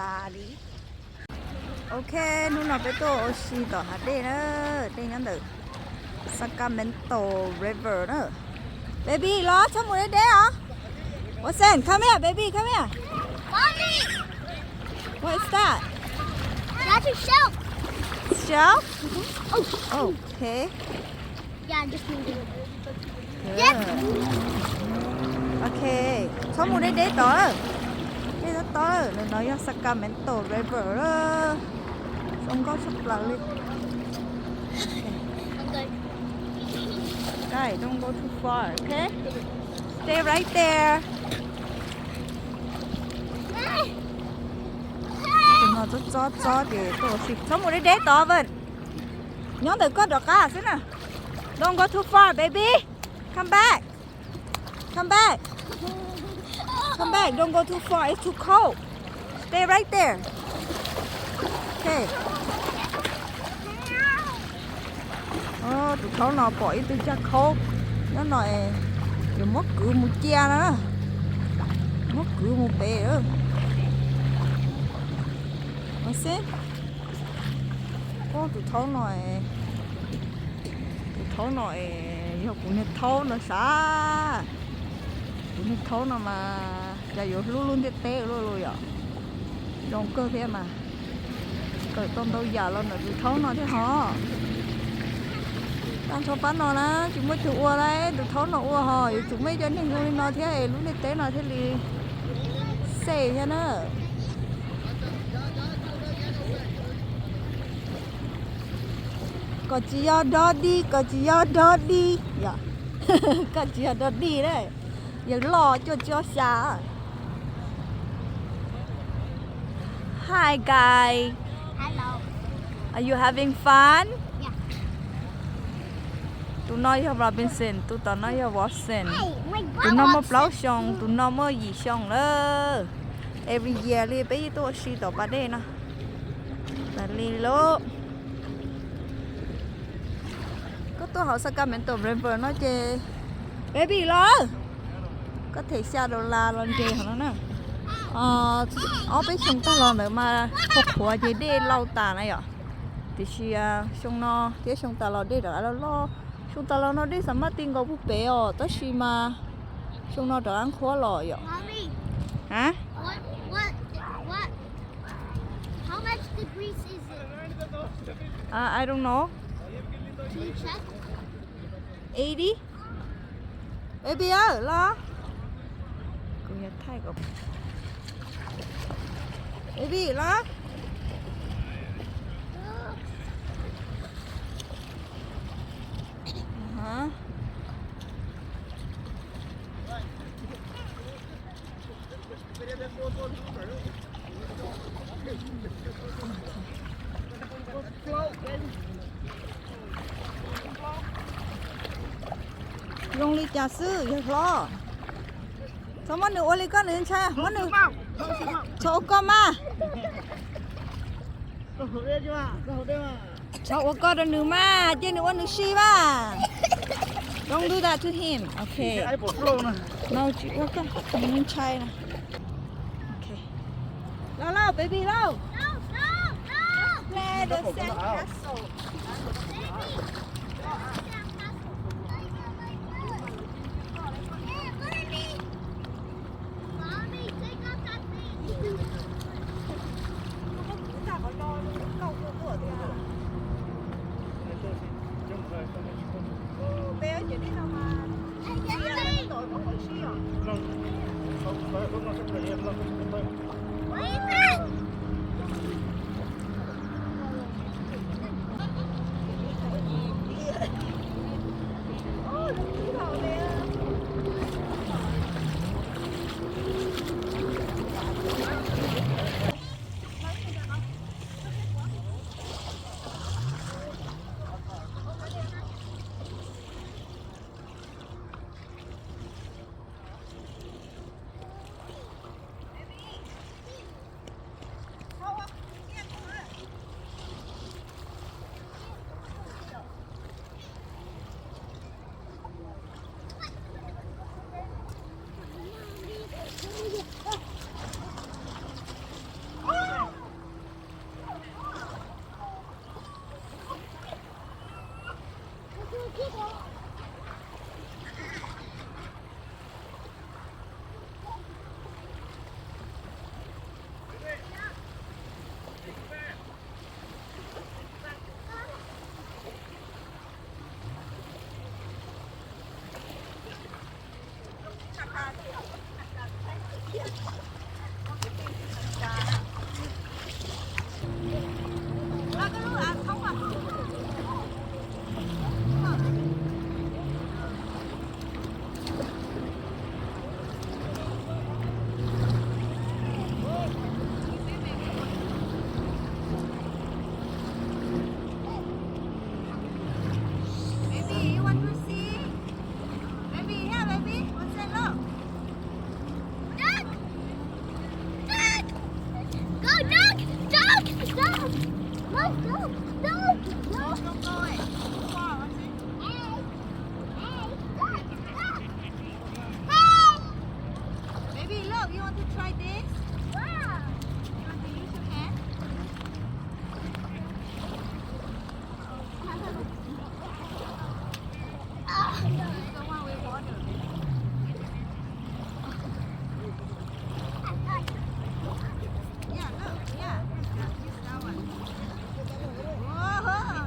xa đi. Ok, nu nào bé tô xì tỏ hạt đây nữa, đây nhắn được Sacramento River nữa. Baby, lo, sao mua đấy hả? What's that? Come here, baby, come here. Mommy! What is that? That's a shelf. Shell? Oh, Okay. yeah, just moved it. Good. Okay. Sao mua đấy tỏ? Đây nó tỏ, nó nói là Sacramento River đó. Xong có sắp lại lên. I'm good. Guys, don't go too far, okay? Stay right there. Đừng ngồi chó để tổ xịt. Sao mua đấy tỏ vậy? Nhóm tự có được cả, xin nè. Don't go too far, baby. Come back. Come back. Come back. Don't go too far. It's too cold. Stay right there. Okay. Tụi cháu nó bỏ từ cha khô. Nó nói rồi mất cửa một chia nữa. Mất cửa một bè nữa. Nó xem. Tụi cháu nói giờ cũng hết thâu nó xa. Cũng hết thâu nó mà giờ giờ luôn luôn tê luôn vậy. Trong cơ thế mà. Cởi tôm đâu giờ luôn rồi tụi thâu nó thế hả? Đang cho bán nó nè, chúng mới chịu ua đấy, tụi thâu nó ua hỏi, chúng mấy chân người nó thế, lúc này tế nó thế thì xề cho nó. Có chỉ do đó đi, có chỉ do đó đi, dạ, có chỉ do đó đi đấy, giờ lo cho xa. Hi guys. Hello. Are you having fun? Yeah. Tụi nó là Robinson, tụi nó là Watson. Hey, my Tụi nó brother. mới plau xong, tụi nó mới gì xong đó. Every year đi bây giờ tôi xí tỏ bà đây nè. Là đi lô. Có tôi học Sacramento River nó chê. Baby lo. Có thể xa đồ la lần chê hả nó nè. Ở bên chúng ta lo nữa mà khúc khóa chê đi lâu tà này ạ. Thì xí chúng nó, thế chúng ta lo đi rồi lo. Chúng ta lo nó đi sắm mắt tin có bút bể ở tất xí mà chúng nó trở ăn khó lò vậy. Mommy, Hả? what? How much degrees is it? I don't know. Can you check? 80? Baby ơi, lo. Cô nhật thay cậu. Baby, lo. Hả? Dùng ly trà sữa, giờ lo. Sao món nữa, ly con nữa cha, món nữa. Chỗ con mà. Chỗ con đó nữa mà, chứ nữa nữa xí mà. Don't do that to him. Okay. No, what the? Mình chai nè. Okay. Lo, baby, lo. No. Play the sandcastle. Mommy, take off that thing. Bé chỉ đi đâu mà. Hey, Tội có hồi xí à? what is that?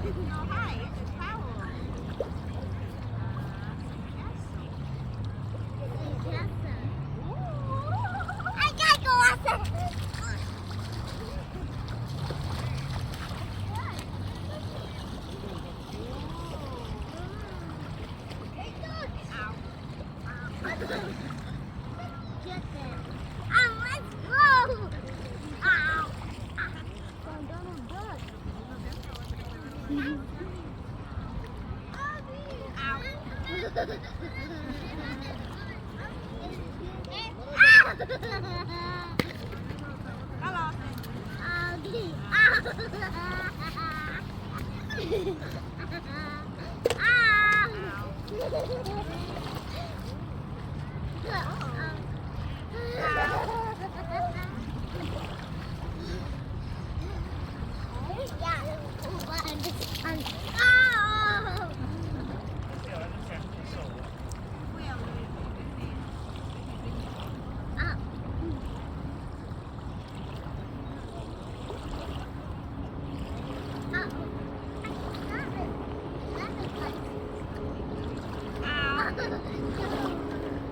hi, it's a towel. I gotta go outside. Get there. Let's go. Ow.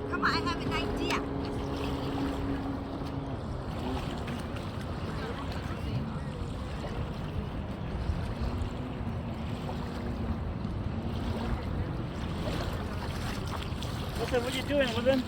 Come on, I have an idea. Wilson, what are you doing, Wilson?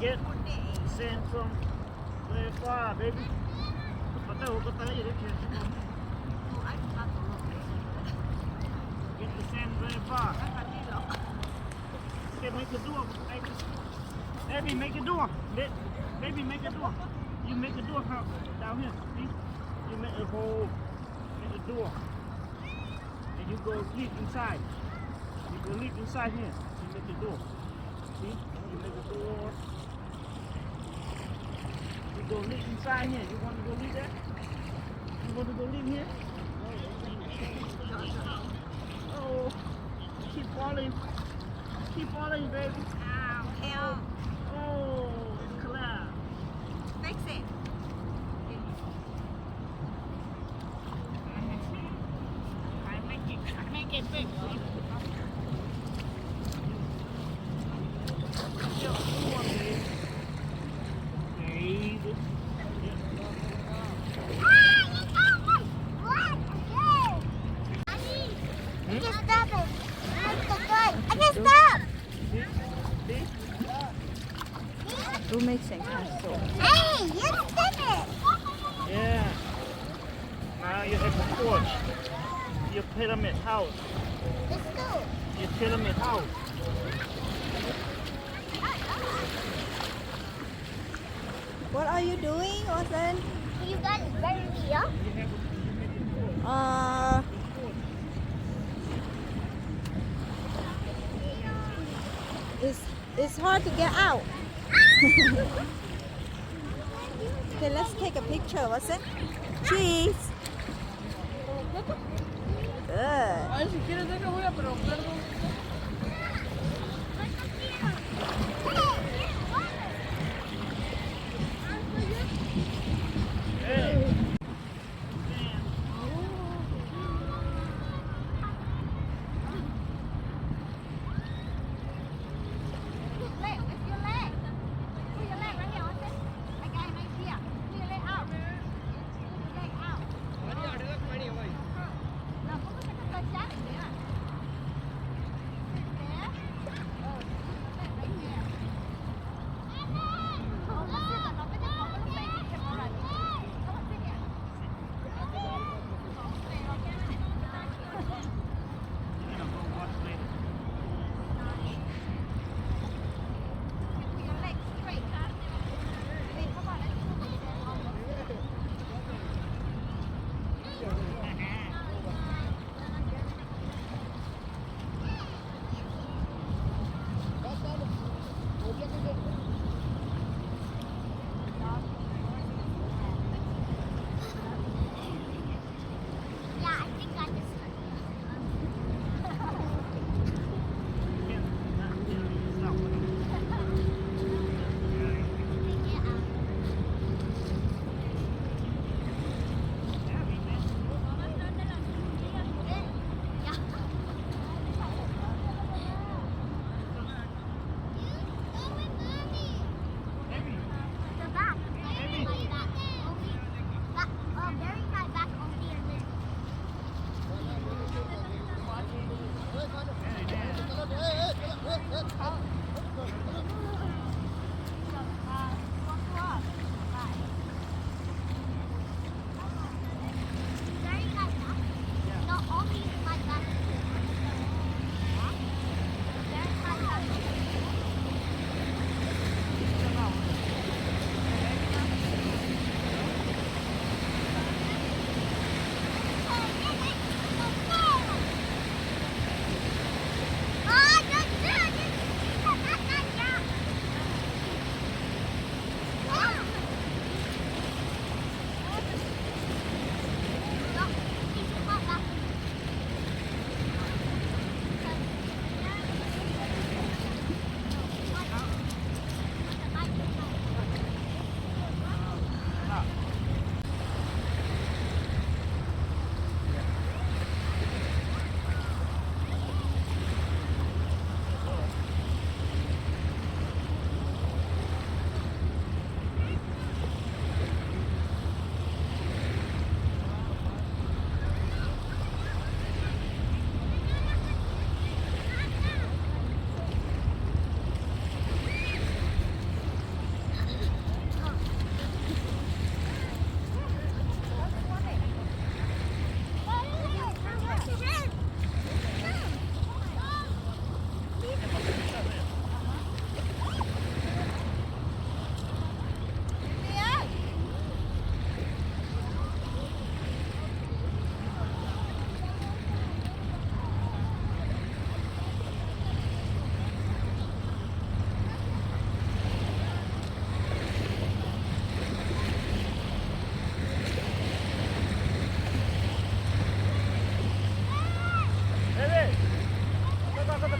Get sand from very far, baby. Bắt đầu có tới gì đấy kìa. Get the sand very far. Okay, make a door. Baby, make a door. Baby, make a door. You make a door down here. See? You make a hole. Make a door. And you go leak inside. You go leak inside here. You make a door. See? You make a door. You go leak inside here. You want to go leak there? You want to go leak here? Oh, keep falling. Keep falling, baby. Ow, help. Oh, collapse. Fix it. I make it big. Do make sense castle. Hey, you did it! Yeah. Now you have a porch. Your pyramid house. Let's go. Your pyramid house. What are you doing, Austin? You got it right here. It's hard to get out. Okay, let's take a picture, Austin. Cheese. Good. Ay, si quieres deja voy a probarlo. Hey.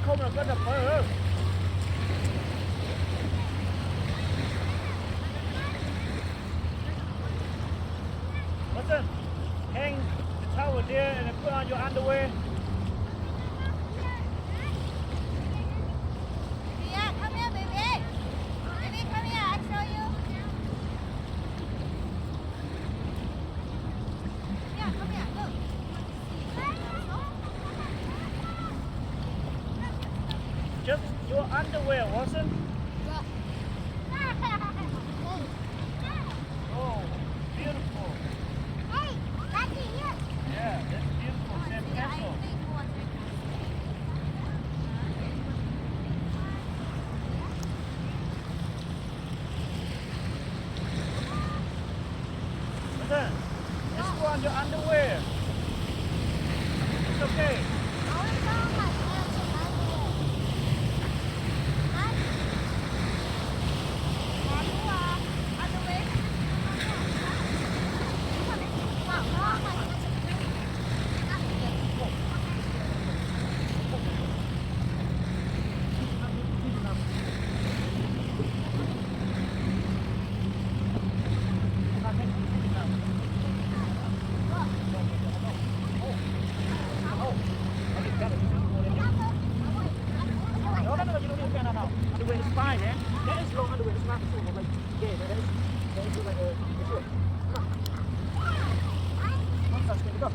không là có đập phở. Listen, hang the towel there and then put on your underwear. Yeah, come here, baby. Baby, come here. I show you. Yeah, come here. Look. Just your underwear, Watson. Oh, beautiful. Hey, Daddy, here. Yeah, that's beautiful. Sam Castle. Listen, just put on your underwear. It's okay. I want to go on my pants and underwear. No, you don't need to stand out. Underwear is fine, man. That is long underwear. It's not sort of like, yeah, that is like a shirt. Come on. Come on, Saskia, go.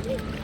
Daddy.